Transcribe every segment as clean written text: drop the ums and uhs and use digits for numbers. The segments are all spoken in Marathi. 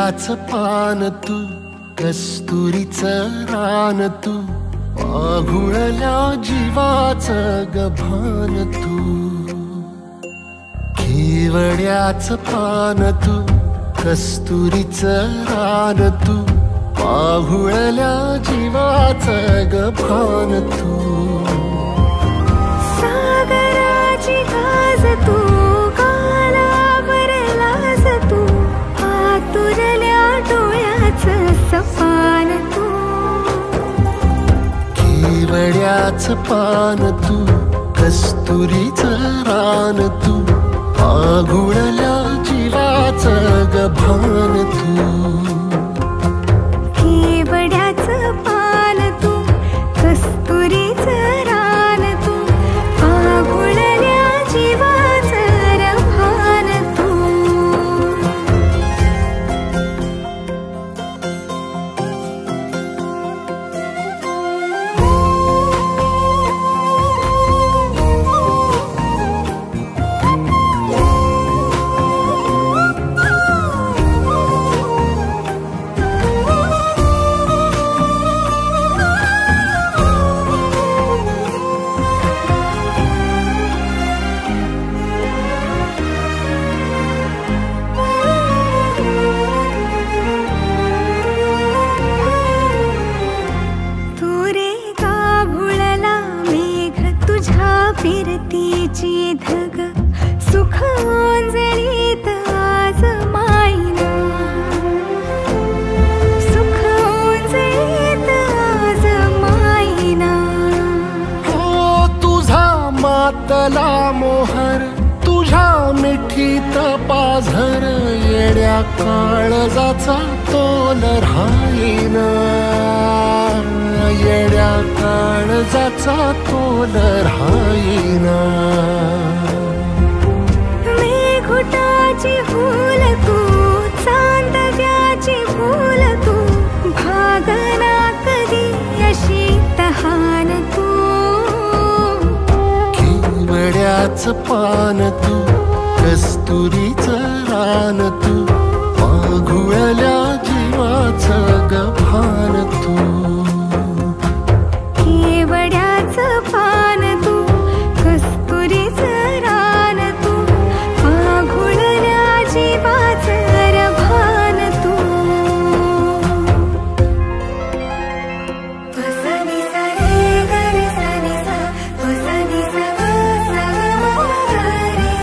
केवड्याचं पान तू, कस्तुरीचं रान तू, आघुळल्या जीवाचं गभान तू. केवड्याचं पान तू, कस्तुरीचं रान तू, आघुळल्या जीवाचं गभान तू. सागराची गाज तू, कालावरलाज तू, आतुरल्या डोळ्याचं सपान तू. केवड्याचं पान तू, कस्तुरीचं रान तू, आघुळल्या जीवाचं गभान तू. केवड्याचं पान तू, कस्तुरीचं रान तू, आघुळल्या जीवाचं रभान तू. फिरतीची धग सुख ओंजळीत आज मायना, सुख ओंजळीत आज मायना. हो तुझा मातला मोहर, तुझ्या मिठीत पाझर, येड्या काळजाचा तोल राहीना, येड्या काळजाचा तोल राहीना. मेघुटाची फूल तू, चांदव्याची फूल तू, भागना कधी अशी तहान तू. केवड्याचं पान तू, कस्तुरीचं रान तू, आघुळल्या जीवाचं गभान तू. केवड्याचं पान तू, कस्तुरीचं रान तू, आघुळल्या जीवाचं रभान तू. पसनी सा रे ग रे सा नि सा, पसनी सा ग सा ग म ग रे,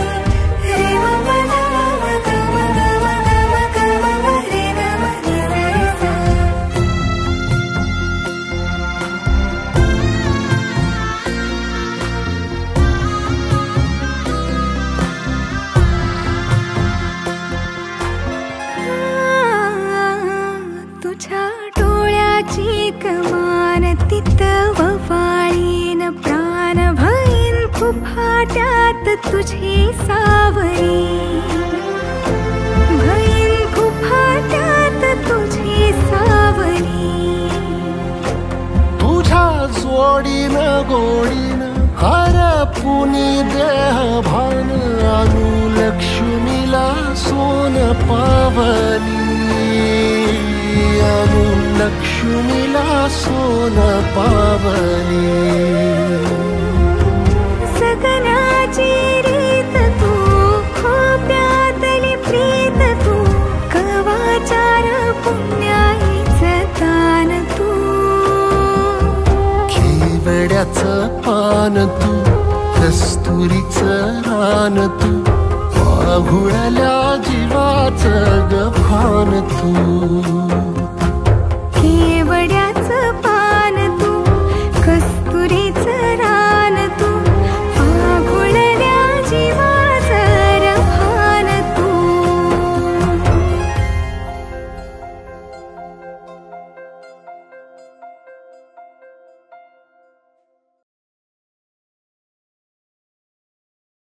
रे म प ध म ग म ग म ग म ग म ग रे ग म नि सा रे सा. तुझ्या डोळ्याची कमान तित ववाळीन, प्राण भईन फुफाट्यात तुझी सावरी, भईन फुफाट्यात तुझी सावरी. तुझ्या जोडीन गोडीन हरपुनी देह भान, आणू लक्ष्मीला सोन पावली, आणू लक्ष्मीला सोन पावली. सगनाची रीत तू, खोप्यातली प्रीत तू, कवाचार पुण्याईचं दान तू. केवड्याचं पान तू, कस्तुरीचं रान तू, आघुळल्या जीवाचं गभान तू.